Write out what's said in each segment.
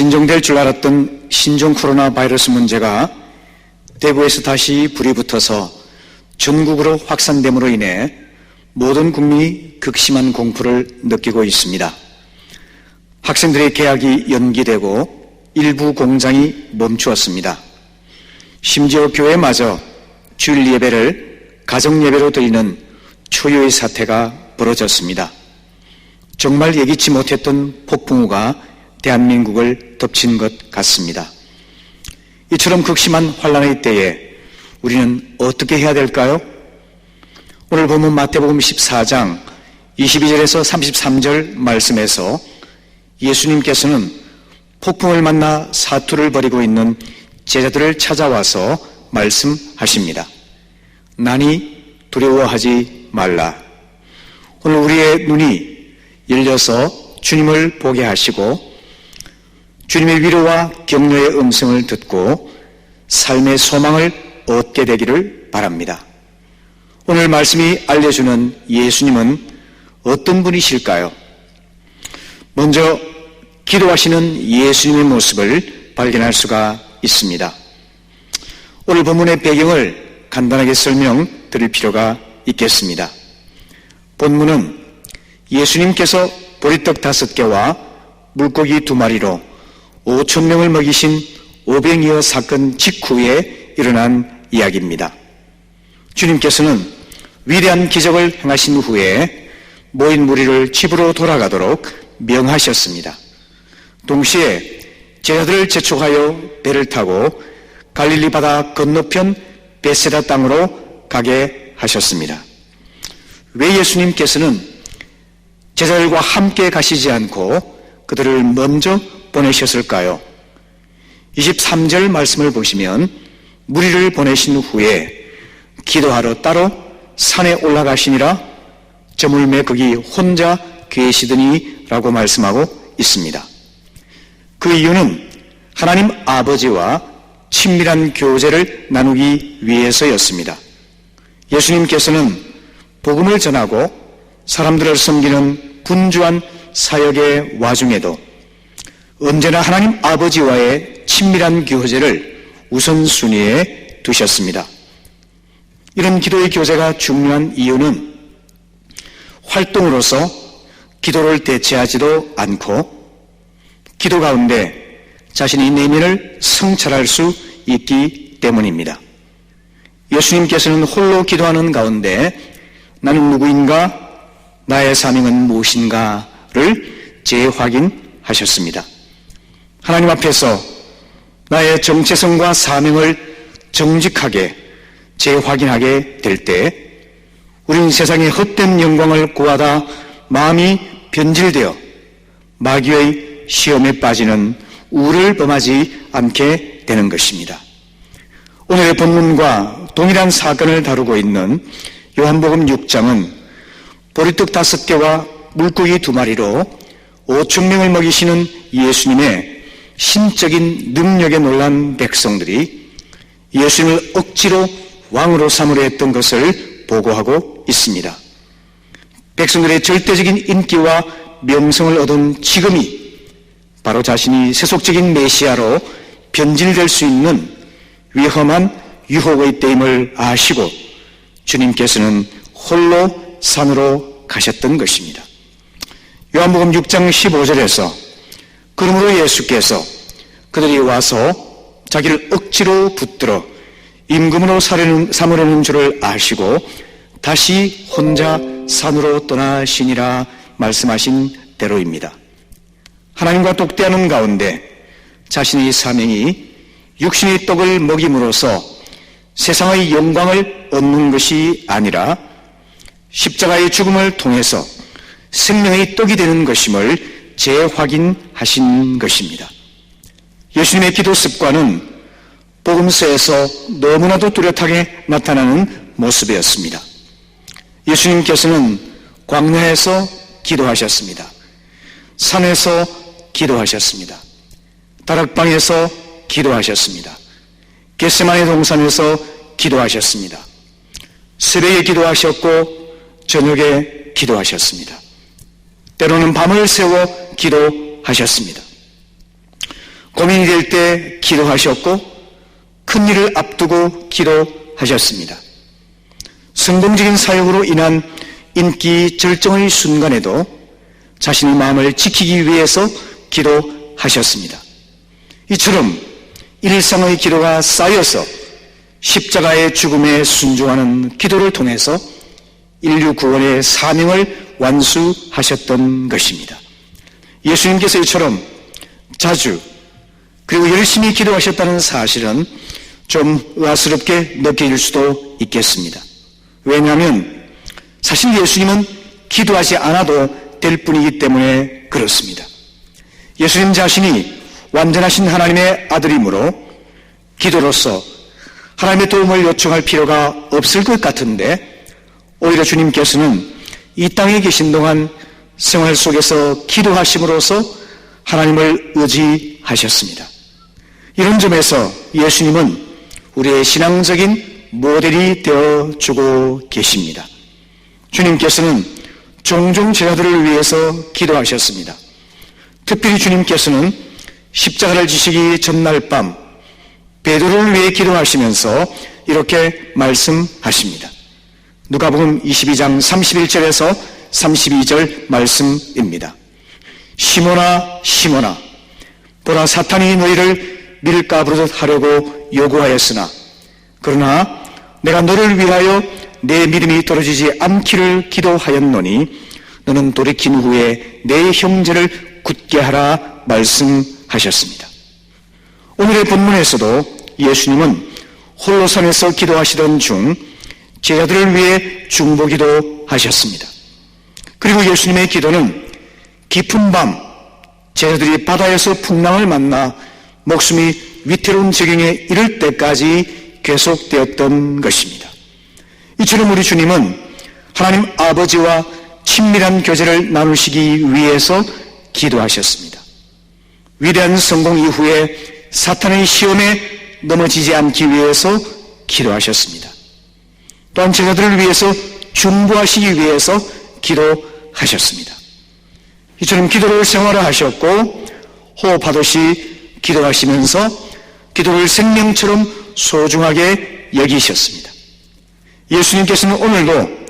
진정될 줄 알았던 신종 코로나 바이러스 문제가 대구에서 다시 불이 붙어서 전국으로 확산됨으로 인해 모든 국민이 극심한 공포를 느끼고 있습니다. 학생들의 개학이 연기되고 일부 공장이 멈추었습니다. 심지어 교회마저 주일 예배를 가정 예배로 드리는 초유의 사태가 벌어졌습니다. 정말 예기치 못했던 폭풍우가 대한민국을 덮친 것 같습니다. 이처럼 극심한 환란의 때에 우리는 어떻게 해야 될까요? 오늘 본문 마태복음 14장 22절에서 33절 말씀에서 예수님께서는 폭풍을 만나 사투를 벌이고 있는 제자들을 찾아와서 말씀하십니다. 나니 두려워하지 말라. 오늘 우리의 눈이 열려서 주님을 보게 하시고 주님의 위로와 격려의 음성을 듣고 삶의 소망을 얻게 되기를 바랍니다. 오늘 말씀이 알려주는 예수님은 어떤 분이실까요? 먼저 기도하시는 예수님의 모습을 발견할 수가 있습니다. 오늘 본문의 배경을 간단하게 설명드릴 필요가 있겠습니다. 본문은 예수님께서 보리떡 5개와 물고기 2마리로 5,000명을 먹이신 오병이어 사건 직후에 일어난 이야기입니다. 주님께서는 위대한 기적을 행하신 후에 모인 무리를 집으로 돌아가도록 명하셨습니다. 동시에 제자들을 재촉하여 배를 타고 갈릴리 바다 건너편 베세다 땅으로 가게 하셨습니다. 왜 예수님께서는 제자들과 함께 가시지 않고 그들을 먼저 보내셨을까요? 23절 말씀을 보시면 무리를 보내신 후에 기도하러 따로 산에 올라가시니라 저물매 거기 혼자 계시더니 라고 말씀하고 있습니다. 그 이유는 하나님 아버지와 친밀한 교제를 나누기 위해서였습니다. 예수님께서는 복음을 전하고 사람들을 섬기는 분주한 사역의 와중에도 언제나 하나님 아버지와의 친밀한 교제를 우선순위에 두셨습니다. 이런 기도의 교제가 중요한 이유는 활동으로서 기도를 대체하지도 않고 기도 가운데 자신의 내면을 성찰할 수 있기 때문입니다. 예수님께서는 홀로 기도하는 가운데 나는 누구인가? 나의 사명은 무엇인가를 재확인하셨습니다. 하나님 앞에서 나의 정체성과 사명을 정직하게 재확인하게 될 때 우린 세상의 헛된 영광을 구하다 마음이 변질되어 마귀의 시험에 빠지는 우를 범하지 않게 되는 것입니다. 오늘의 본문과 동일한 사건을 다루고 있는 요한복음 6장은 보리떡 5개와 물고기 2마리로 5,000명을 먹이시는 예수님의 신적인 능력에 놀란 백성들이 예수님을 억지로 왕으로 삼으려 했던 것을 보고하고 있습니다. 백성들의 절대적인 인기와 명성을 얻은 지금이 바로 자신이 세속적인 메시아로 변질될 수 있는 위험한 유혹의 때임을 아시고 주님께서는 홀로 산으로 가셨던 것입니다. 요한복음 6장 15절에서 그러므로 예수께서 그들이 와서 자기를 억지로 붙들어 임금으로 삼으려는 줄을 아시고 다시 혼자 산으로 떠나시니라 말씀하신 대로입니다. 하나님과 독대하는 가운데 자신의 사명이 육신의 떡을 먹임으로써 세상의 영광을 얻는 것이 아니라 십자가의 죽음을 통해서 생명의 떡이 되는 것임을 재확인하신 것입니다. 예수님의 기도 습관은 복음서에서 너무나도 뚜렷하게 나타나는 모습이었습니다. 예수님께서는 광야에서 기도하셨습니다. 산에서 기도하셨습니다. 다락방에서 기도하셨습니다. 겟세마네 동산에서 기도하셨습니다. 새벽에 기도하셨고 저녁에 기도하셨습니다. 때로는 밤을 새워 기도하셨습니다. 고민이 될 때 기도하셨고 큰일을 앞두고 기도하셨습니다. 성공적인 사역으로 인한 인기 절정의 순간에도 자신의 마음을 지키기 위해서 기도하셨습니다. 이처럼 일상의 기도가 쌓여서 십자가의 죽음에 순종하는 기도를 통해서 인류 구원의 사명을 완수하셨던 것입니다. 예수님께서 이처럼 자주 그리고 열심히 기도하셨다는 사실은 좀 의아스럽게 느껴질 수도 있겠습니다. 왜냐하면 사실 예수님은 기도하지 않아도 될 뿐이기 때문에 그렇습니다. 예수님 자신이 완전하신 하나님의 아들이므로 기도로서 하나님의 도움을 요청할 필요가 없을 것 같은데 오히려 주님께서는 이 땅에 계신 동안 생활 속에서 기도하심으로써 하나님을 의지하셨습니다. 이런 점에서 예수님은 우리의 신앙적인 모델이 되어주고 계십니다. 주님께서는 종종 제자들을 위해서 기도하셨습니다. 특별히 주님께서는 십자가를 지시기 전날 밤 베드로를 위해 기도하시면서 이렇게 말씀하십니다. 누가복음 22장 31절에서 32절 말씀입니다. 시몬아 시몬아 보라 사탄이 너희를 밀가 부르듯 하려고 요구하였으나 그러나 내가 너를 위하여 내 믿음이 떨어지지 않기를 기도하였노니 너는 돌이킨 후에 내 형제를 굳게 하라 말씀하셨습니다. 오늘의 본문에서도 예수님은 홀로산에서 기도하시던 중 제자들을 위해 중보기도 하셨습니다. 그리고 예수님의 기도는 깊은 밤 제자들이 바다에서 풍랑을 만나 목숨이 위태로운 지경에 이를 때까지 계속되었던 것입니다. 이처럼 우리 주님은 하나님 아버지와 친밀한 교제를 나누시기 위해서 기도하셨습니다. 위대한 성공 이후에 사탄의 시험에 넘어지지 않기 위해서 기도하셨습니다. 또한 제자들을 위해서 중보하시기 위해서 기도하셨습니다. 이처럼 기도를 생활화하셨고 호흡하듯이 기도하시면서 기도를 생명처럼 소중하게 여기셨습니다. 예수님께서는 오늘도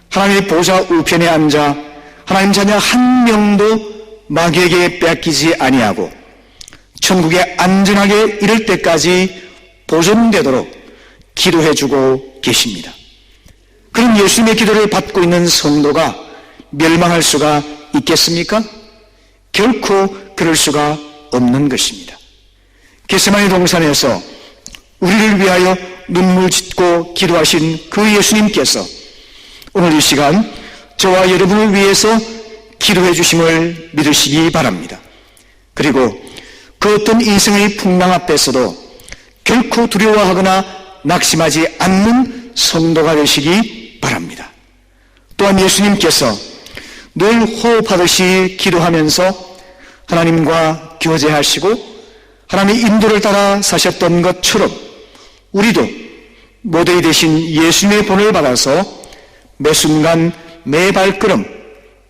하나님의 보좌 우편에 앉아 하나님 자녀 한 명도 마귀에게 뺏기지 아니하고 천국에 안전하게 이를 때까지 보존되도록 기도해주고 계십니다. 그럼 예수님의 기도를 받고 있는 성도가 멸망할 수가 있겠습니까? 결코 그럴 수가 없는 것입니다. 겟세마네 동산에서 우리를 위하여 눈물 짓고 기도하신 그 예수님께서 오늘 이 시간 저와 여러분을 위해서 기도해 주심을 믿으시기 바랍니다. 그리고 그 어떤 인생의 풍랑 앞에서도 결코 두려워하거나 낙심하지 않는 성도가 되시기 바랍니다. 또한 예수님께서 늘 호흡하듯이 기도하면서 하나님과 교제하시고 하나님의 인도를 따라 사셨던 것처럼 우리도 모델이 되신 예수님의 본을 받아서 매 순간 매 발걸음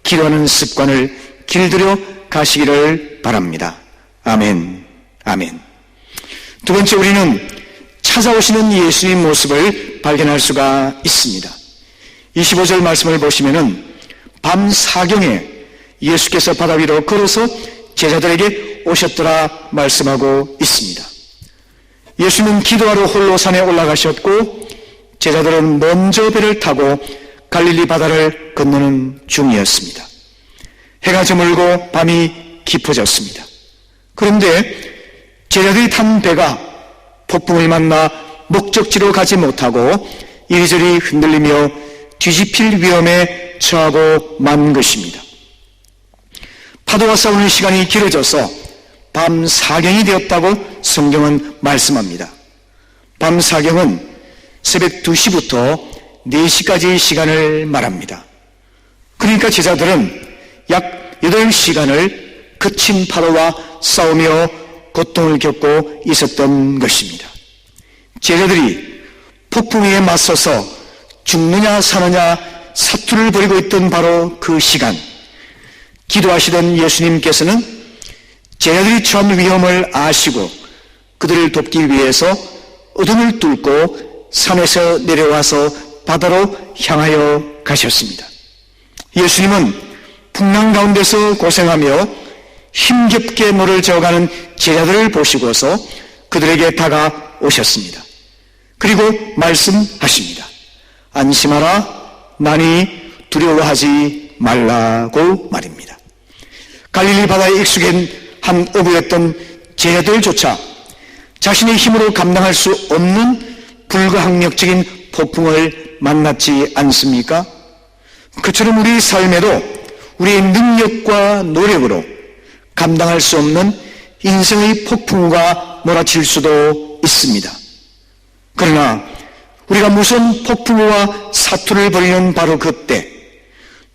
기도하는 습관을 길들여 가시기를 바랍니다. 아멘. 아멘. 두 번째, 우리는 찾아오시는 예수님 모습을 발견할 수가 있습니다. 25절 말씀을 보시면은 밤 사경에 예수께서 바다 위로 걸어서 제자들에게 오셨더라 말씀하고 있습니다. 예수님은 기도하러 홀로 산에 올라가셨고 제자들은 먼저 배를 타고 갈릴리 바다를 건너는 중이었습니다. 해가 저물고 밤이 깊어졌습니다. 그런데 제자들이 탄 배가 폭풍을 만나 목적지로 가지 못하고 이리저리 흔들리며 뒤집힐 위험에 처하고 만 것입니다. 파도와 싸우는 시간이 길어져서 밤 사경이 되었다고 성경은 말씀합니다. 밤 사경은 새벽 2시부터 4시까지의 시간을 말합니다. 그러니까 제자들은 약 8시간을 거친 파도와 싸우며 고통을 겪고 있었던 것입니다. 제자들이 폭풍에 맞서서 죽느냐 사느냐 사투를 벌이고 있던 바로 그 시간, 기도하시던 예수님께서는 제자들이 처한 위험을 아시고 그들을 돕기 위해서 어둠을 뚫고 산에서 내려와서 바다로 향하여 가셨습니다. 예수님은 풍랑 가운데서 고생하며 힘겹게 노를 저어가는 제자들을 보시고서 그들에게 다가오셨습니다. 그리고 말씀하십니다. 안심하라, 나니 두려워하지 말라고 말입니다. 갈릴리 바다에 익숙한 한 어부였던 제자들조차 자신의 힘으로 감당할 수 없는 불가항력적인 폭풍을 만났지 않습니까? 그처럼 우리 삶에도 우리의 능력과 노력으로 감당할 수 없는 인생의 폭풍우가 몰아칠 수도 있습니다. 그러나 우리가 무슨 폭풍우와 사투를 벌이는 바로 그때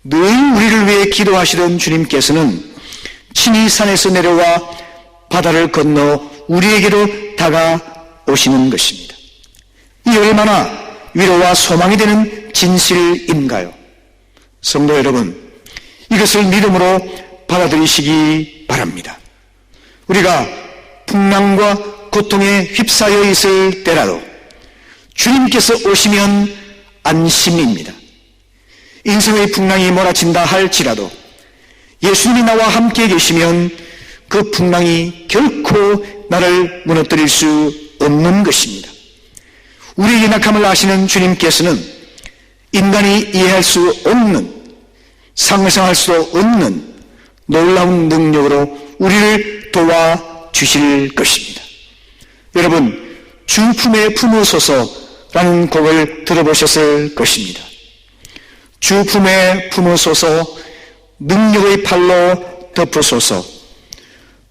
늘 우리를 위해 기도하시던 주님께서는 친히 산에서 내려와 바다를 건너 우리에게로 다가오시는 것입니다. 이 얼마나 위로와 소망이 되는 진실인가요? 성도 여러분, 이것을 믿음으로 받아들이시기 바랍니다. 우리가 풍랑과 고통에 휩싸여 있을 때라도 주님께서 오시면 안심입니다. 인생의 풍랑이 몰아친다 할지라도 예수님이 나와 함께 계시면 그 풍랑이 결코 나를 무너뜨릴 수 없는 것입니다. 우리의 연약함을 아시는 주님께서는 인간이 이해할 수 없는, 상상할 수 없는 놀라운 능력으로 우리를 도와주실 것입니다. 여러분, 주 품에 품으소서라는 곡을 들어보셨을 것입니다. 주 품에 품으소서, 능력의 팔로 덮으소서,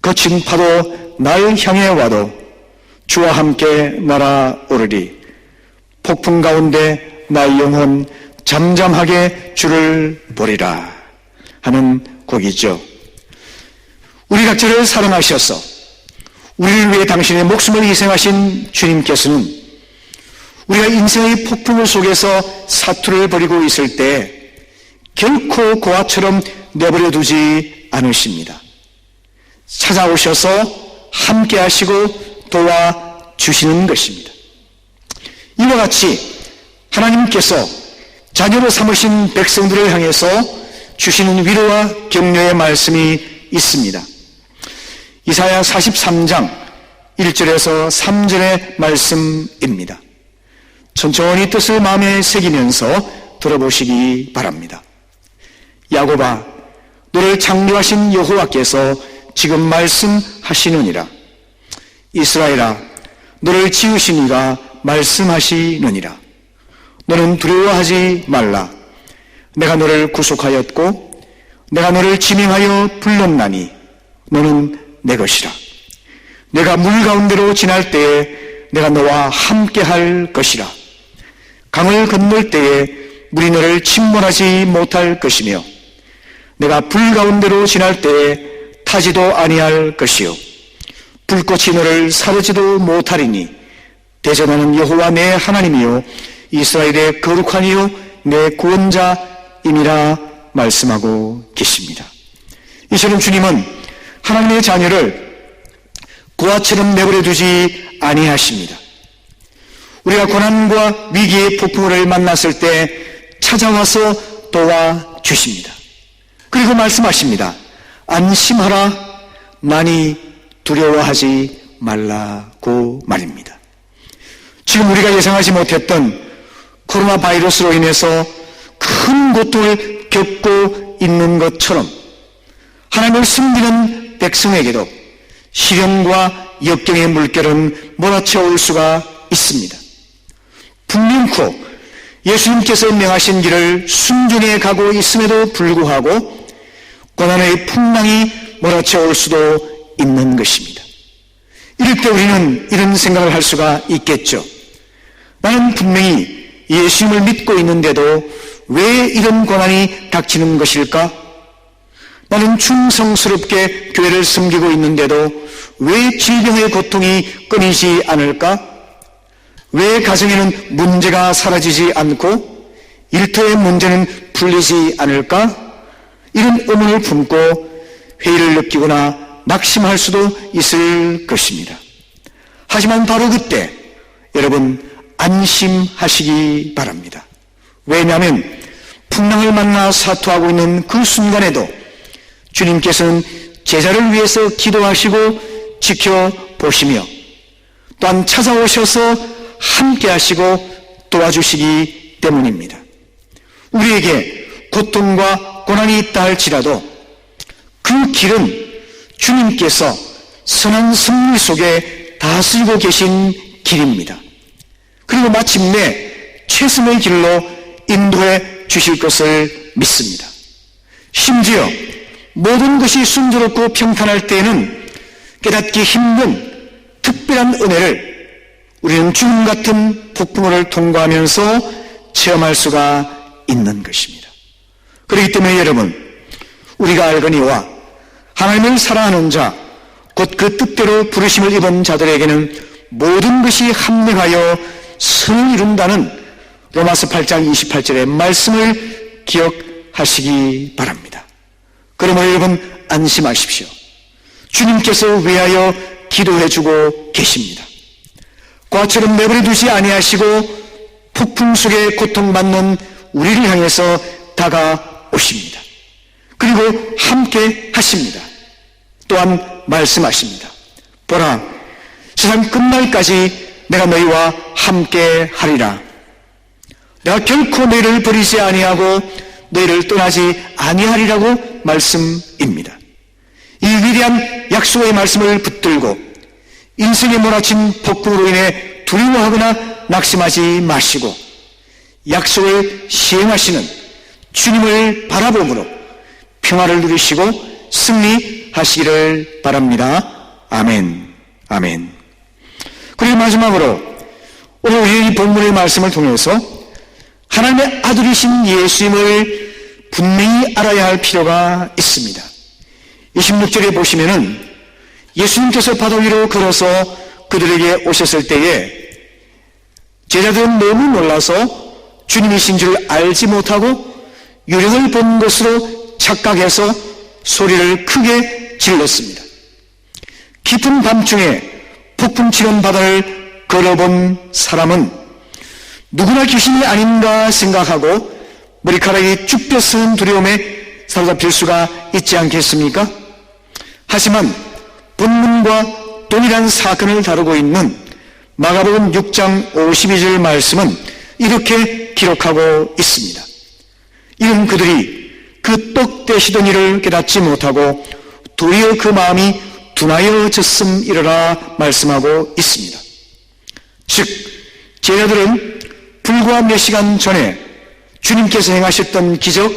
거친 파도 날 향해 와도 주와 함께 날아오르리. 폭풍 가운데 나의 영혼 잠잠하게 주를 보리라 하는 곡이죠. 우리 각자를 사랑하셔서 우리를 위해 당신의 목숨을 희생하신 주님께서는 우리가 인생의 폭풍을 속에서 사투를 벌이고 있을 때 결코 고아처럼 내버려 두지 않으십니다. 찾아오셔서 함께 하시고 도와주시는 것입니다. 이와 같이 하나님께서 자녀로 삼으신 백성들을 향해서 주시는 위로와 격려의 말씀이 있습니다. 이사야 43장 1절에서 3절의 말씀입니다. 천천히 뜻을 마음에 새기면서 들어보시기 바랍니다. 야곱아, 너를 창조하신 여호와께서 지금 말씀하시느니라. 이스라엘아, 너를 지으신 이가 말씀하시느니라. 너는 두려워하지 말라. 내가 너를 구속하였고 내가 너를 지명하여 불렀나니 너는 내 것이라. 내가 물 가운데로 지날 때에 내가 너와 함께 할 것이라. 강을 건널 때에 물이 너를 침몰하지 못할 것이며 내가 불 가운데로 지날 때에 타지도 아니할 것이요 불꽃이 너를 사르지도 못하리니 대전하는 여호와 내 하나님이요 이스라엘의 거룩한 이요 내 구원자임이라 말씀하고 계십니다. 이처럼 주님은 하나님의 자녀를 고아처럼 내버려 두지 아니하십니다. 우리가 고난과 위기의 폭풍을 만났을 때 찾아와서 도와주십니다. 그리고 말씀하십니다. 안심하라, 나니 두려워하지 말라고 말입니다. 지금 우리가 예상하지 못했던 코로나 바이러스로 인해서 큰 고통을 겪고 있는 것처럼 하나님을 숨기는 백성에게도 시련과 역경의 물결은 몰아쳐올 수가 있습니다. 분명코 예수님께서 명하신 길을 순종해 가고 있음에도 불구하고 고난의 풍랑이 몰아쳐올 수도 있는 것입니다. 이럴 때 우리는 이런 생각을 할 수가 있겠죠. 나는 분명히 예수님을 믿고 있는데도 왜 이런 고난이 닥치는 것일까? 나는 충성스럽게 교회를 섬기고 있는데도 왜 질병의 고통이 끊이지 않을까? 왜 가정에는 문제가 사라지지 않고 일터의 문제는 풀리지 않을까? 이런 의문을 품고 회의를 느끼거나 낙심할 수도 있을 것입니다. 하지만 바로 그때 여러분 안심하시기 바랍니다. 왜냐하면 풍랑을 만나 사투하고 있는 그 순간에도 주님께서는 제자를 위해서 기도하시고 지켜보시며 또한 찾아오셔서 함께 하시고 도와주시기 때문입니다. 우리에게 고통과 고난이 있다 할지라도 그 길은 주님께서 선한 섭리 속에 다스리고 계신 길입니다. 그리고 마침내 최선의 길로 인도해 주실 것을 믿습니다. 심지어 모든 것이 순조롭고 평탄할 때에는 깨닫기 힘든 특별한 은혜를 우리는 주님 같은 폭풍우를 통과하면서 체험할 수가 있는 것입니다. 그렇기 때문에 여러분, 우리가 알거니와 하나님을 사랑하는 자, 곧 그 뜻대로 부르심을 입은 자들에게는 모든 것이 합력하여 선을 이룬다는 로마서 8장 28절의 말씀을 기억하시기 바랍니다. 그러므로 여러분 안심하십시오. 주님께서 위하여 기도해주고 계십니다. 과처럼 내버려 두지 아니하시고 폭풍 속에 고통받는 우리를 향해서 다가오십니다. 그리고 함께 하십니다. 또한 말씀하십니다. 보라, 세상 끝날까지 내가 너희와 함께 하리라. 내가 결코 너희를 버리지 아니하고 너희를 떠나지 아니하리라고 말씀입니다. 이 위대한 약속의 말씀을 붙들고 인생에 몰아친 폭풍으로 인해 두려워하거나 낙심하지 마시고 약속을 시행하시는 주님을 바라봄으로 평화를 누리시고 승리하시기를 바랍니다. 아멘. 아멘. 그리고 마지막으로 오늘 우리의 이 본문의 말씀을 통해서 하나님의 아들이신 예수님을 분명히 알아야 할 필요가 있습니다. 26절에 보시면은 예수님께서 바다 위로 걸어서 그들에게 오셨을 때에 제자들은 너무 놀라서 주님이신 줄 알지 못하고 유령을 본 것으로 착각해서 소리를 크게 질렀습니다. 깊은 밤중에 폭풍 치는 바다를 걸어본 사람은 누구나 귀신이 아닌가 생각하고 머리카락이 쭉 펴서는 두려움에 사로잡힐 수가 있지 않겠습니까? 하지만 본문과 동일한 사건을 다루고 있는 마가복음 6장 52절 말씀은 이렇게 기록하고 있습니다. 이는 그들이 그 떡 떼시던 일을 깨닫지 못하고 도리어 그 마음이 둔하여졌음이러라 말씀하고 있습니다. 즉 제자들은 불과 몇 시간 전에 주님께서 행하셨던 기적,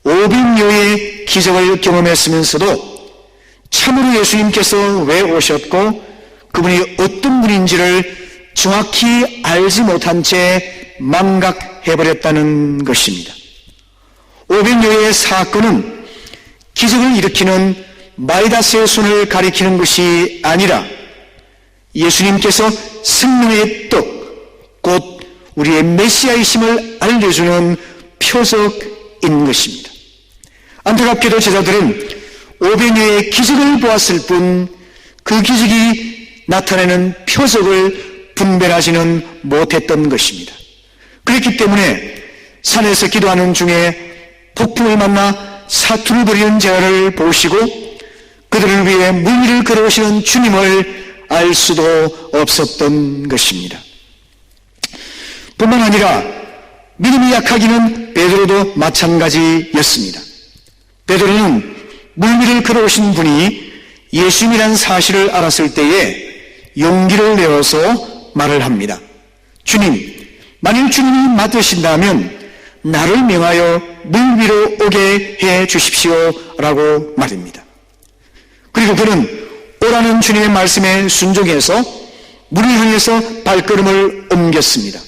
오병이어의 기적을 경험했으면서도 참으로 예수님께서 왜 오셨고 그분이 어떤 분인지를 정확히 알지 못한 채 망각해버렸다는 것입니다. 오병이어의 사건은 기적을 일으키는 마이다스의 손을 가리키는 것이 아니라 예수님께서 생명의 떡, 곧 우리의 메시아이심을 알려주는 표적인 것입니다. 안타깝게도 제자들은 오병이어의 기적을 보았을 뿐 그 기적이 나타내는 표적을 분별하지는 못했던 것입니다. 그렇기 때문에 산에서 기도하는 중에 폭풍을 만나 사투를 벌이는 제자를 보시고 그들을 위해 물 위를 걸어오시는 주님을 알 수도 없었던 것입니다. 뿐만 아니라 믿음이 약하기는 베드로도 마찬가지였습니다. 베드로는 물 위를 걸어오신 분이 예수님이란 사실을 알았을 때에 용기를 내어서 말을 합니다. 주님, 만일 주님이 맞으신다면 나를 명하여 물 위로 오게 해 주십시오 라고 말입니다. 그리고 그는 오라는 주님의 말씀에 순종해서 물을 향해서 발걸음을 옮겼습니다.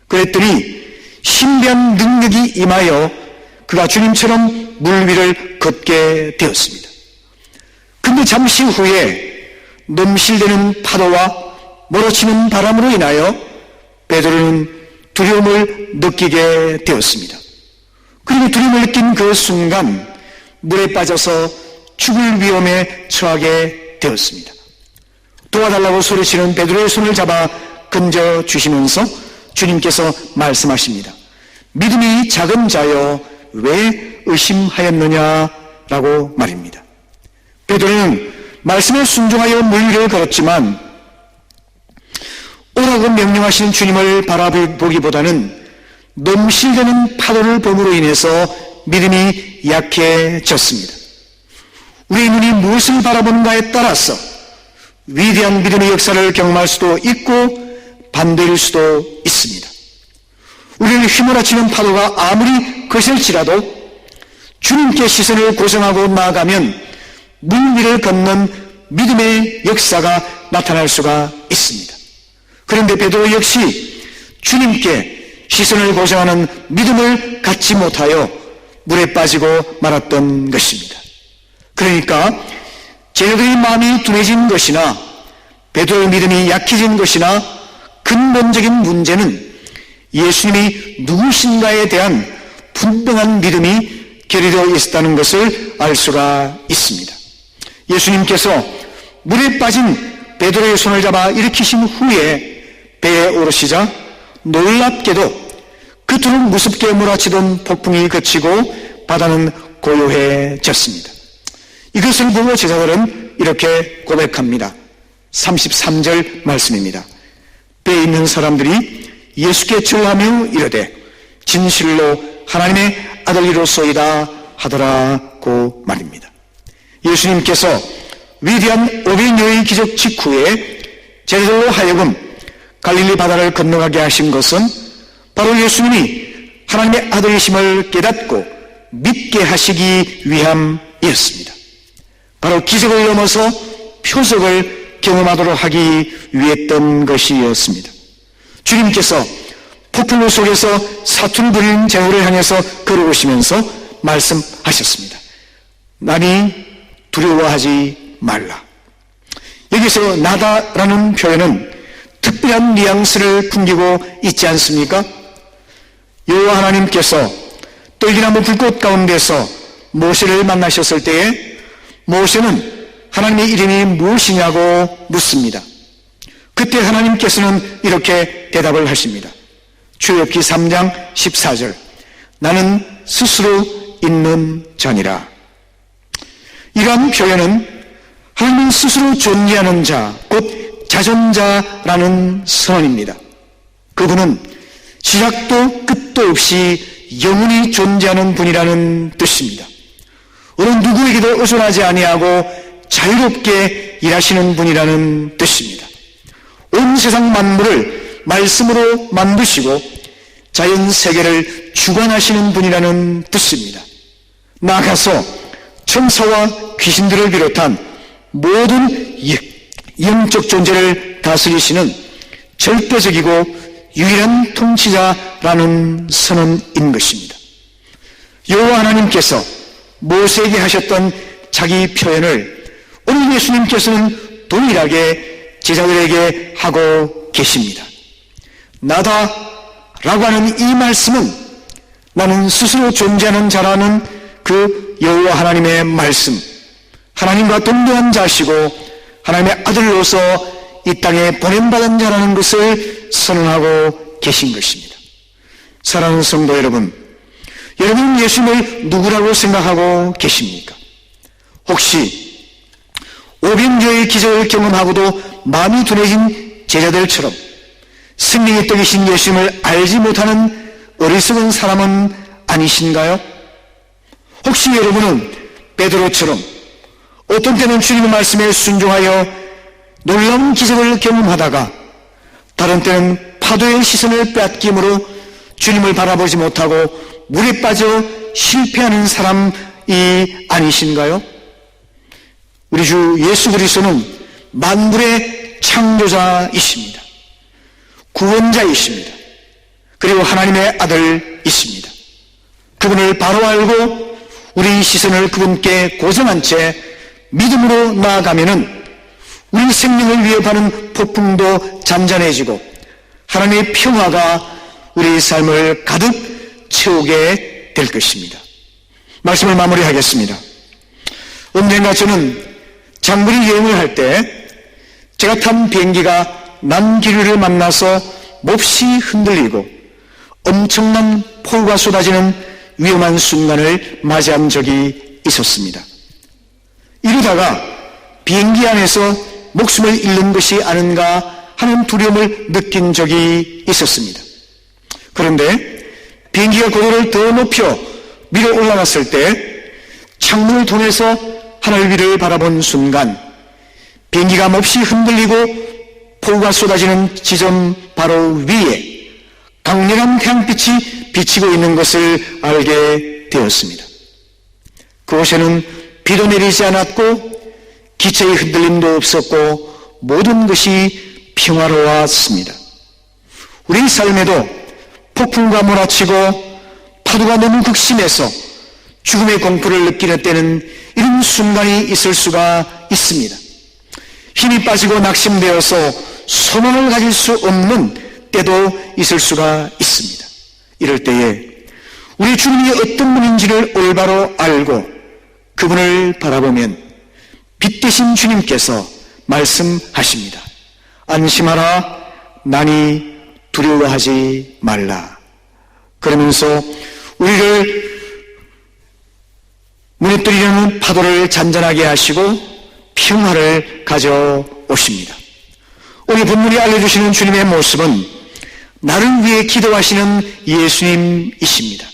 그랬더니 신비한 능력이 임하여 그가 주님처럼 물 위를 걷게 되었습니다. 근데 잠시 후에 넘실대는 파도와 몰아치는 바람으로 인하여 베드로는 두려움을 느끼게 되었습니다. 그리고 두려움을 느낀 그 순간 물에 빠져서 죽을 위험에 처하게 되었습니다. 도와달라고 소리치는 베드로의 손을 잡아 건져주시면서 주님께서 말씀하십니다. 믿음이 작은 자여 왜 의심하였느냐라고 말입니다. 베드로는 말씀에 순종하여 물 위를 걸었지만 오라고 명령하시는 주님을 바라보기보다는 넘실대는 파도를 봄으로 인해서 믿음이 약해졌습니다. 우리의 눈이 무엇을 바라보는가에 따라서 위대한 믿음의 역사를 경험할 수도 있고 반대일 수도 있습니다. 우리를 휘몰아치는 파도가 아무리 거셀지라도 주님께 시선을 고정하고 나아가면 물 위를 걷는 믿음의 역사가 나타날 수가 있습니다. 그런데 베드로 역시 주님께 시선을 고정하는 믿음을 갖지 못하여 물에 빠지고 말았던 것입니다. 그러니까 제자들의 마음이 둔해진 것이나 베드로의 믿음이 약해진 것이나 근본적인 문제는 예수님이 누구신가에 대한 분명한 믿음이 결여되어 있었다는 것을 알 수가 있습니다. 예수님께서 물에 빠진 베드로의 손을 잡아 일으키신 후에 배에 오르시자 놀랍게도 그토록 무섭게 몰아치던 폭풍이 그치고 바다는 고요해졌습니다. 이것을 보고 제자들은 이렇게 고백합니다. 33절 말씀입니다. 배에 있는 사람들이 예수께 절하며 이르되 진실로 하나님의 아들이로소이다 하더라고 말입니다. 예수님께서 위대한 오병이어의 기적 직후에 제자들로 하여금 갈릴리 바다를 건너가게 하신 것은 바로 예수님이 하나님의 아들이심을 깨닫고 믿게 하시기 위함이었습니다. 바로 기적을 넘어서 표적을 경험하도록 하기 위했던 것이었습니다. 주님께서 폭풍우 속에서 사투를 부리는 제자들을 향해서 걸어오시면서 말씀하셨습니다. 나니 두려워하지 말라. 여기서 나다라는 표현은 특별한 뉘앙스를 풍기고 있지 않습니까? 여호와 하나님께서 떨기나무 불꽃 가운데서 모세를 만나셨을 때에 모세는 하나님의 이름이 무엇이냐고 묻습니다. 그때 하나님께서는 이렇게 대답을 하십니다. 출애굽기 3장 14절 나는 스스로 있는 자니라. 이러한 표현은 하나님 스스로 존재하는 자, 곧 자존자라는 선언입니다. 그분은 시작도 끝도 없이 영원히 존재하는 분이라는 뜻입니다. 어느 누구에게도 의존하지 아니하고 자유롭게 일하시는 분이라는 뜻입니다. 온 세상 만물을 말씀으로 만드시고 자연 세계를 주관하시는 분이라는 뜻입니다. 나아가서 천사와 귀신들을 비롯한 모든 영적 존재를 다스리시는 절대적이고 유일한 통치자라는 선언인 것입니다. 여호와 하나님께서 모세에게 하셨던 자기 표현을 오늘 예수님께서는 동일하게 제자들에게 하고 계십니다. 나다라고 하는 이 말씀은 나는 스스로 존재하는 자라는 그 여호와 하나님의 말씀, 하나님과 동등한 자시고 하나님의 아들로서 이 땅에 보냄받은 자라는 것을 선언하고 계신 것입니다. 사랑하는 성도 여러분, 여러분은 예수님을 누구라고 생각하고 계십니까? 혹시 오병이어의 기적을 경험하고도 마음이 둔해진 제자들처럼 생명의 떡이신 예수님을 알지 못하는 어리석은 사람은 아니신가요? 혹시 여러분은 베드로처럼 어떤 때는 주님의 말씀에 순종하여 놀라운 기적을 경험하다가 다른 때는 파도의 시선을 빼앗김으로 주님을 바라보지 못하고 물에 빠져 실패하는 사람이 아니신가요? 우리 주 예수 그리스도는 만물의 창조자이십니다. 구원자이십니다. 그리고 하나님의 아들이십니다. 그분을 바로 알고 우리 시선을 그분께 고정한 채 믿음으로 나아가면은 우리 생명을 위협하는 폭풍도 잔잔해지고 하나님의 평화가 우리 삶을 가득 채우게 될 것입니다. 말씀을 마무리하겠습니다. 언젠가 저는 장거리 여행을 할 때 제가 탄 비행기가 난기류를 만나서 몹시 흔들리고 엄청난 폭우가 쏟아지는 위험한 순간을 맞이한 적이 있었습니다. 이러다가 비행기 안에서 목숨을 잃는 것이 아닌가 하는 두려움을 느낀 적이 있었습니다. 그런데 비행기가 고도를 더 높여 밀어 올라갔을 때 창문을 통해서 하늘 위를 바라본 순간 비행기가 몹시 흔들리고 폭우가 쏟아지는 지점 바로 위에 강렬한 태양빛이 비치고 있는 것을 알게 되었습니다. 그곳에는 비도 내리지 않았고 기체의 흔들림도 없었고 모든 것이 평화로웠습니다. 우리 삶에도 폭풍과 몰아치고 파도가 너무 극심해서 죽음의 공포를 느끼는 때는 이런 순간이 있을 수가 있습니다. 힘이 빠지고 낙심되어서 소망을 가질 수 없는 때도 있을 수가 있습니다. 이럴 때에 우리 주님이 어떤 분인지를 올바로 알고 그분을 바라보면 빛 되신 주님께서 말씀하십니다. 안심하라, 나니 두려워하지 말라. 그러면서 우리를 무너뜨리려는 파도를 잔잔하게 하시고 평화를 가져오십니다. 오늘 본문이 알려주시는 주님의 모습은 나를 위해 기도하시는 예수님이십니다.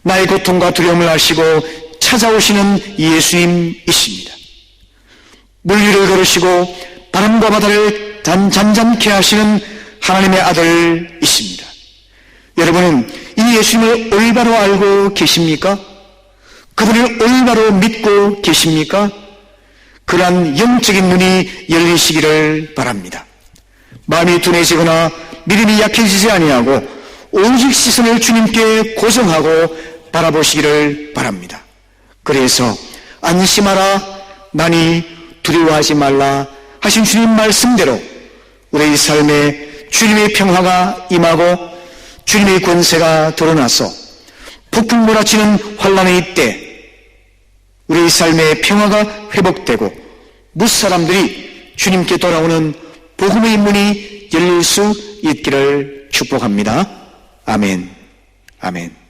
나의 고통과 두려움을 아시고 찾아오시는 예수님이십니다. 물 위를 걸으시고 바람과 바다를 잔잔케 하시는 하나님의 아들이십니다. 여러분은 이 예수님을 올바로 알고 계십니까? 그분을 올바로 믿고 계십니까? 그러한 영적인 눈이 열리시기를 바랍니다. 마음이 둔해지거나 믿음이 약해지지 아니하고 오직 시선을 주님께 고정하고 바라보시기를 바랍니다. 그래서 안심하라, 나니 두려워하지 말라 하신 주님 말씀대로 우리의 삶에 주님의 평화가 임하고 주님의 권세가 드러나서 폭풍 몰아치는 환난의 때 우리의 삶의 평화가 회복되고 무사람들이 주님께 돌아오는 복음의 문이 열릴 수 있기를 축복합니다. 아멘. 아멘.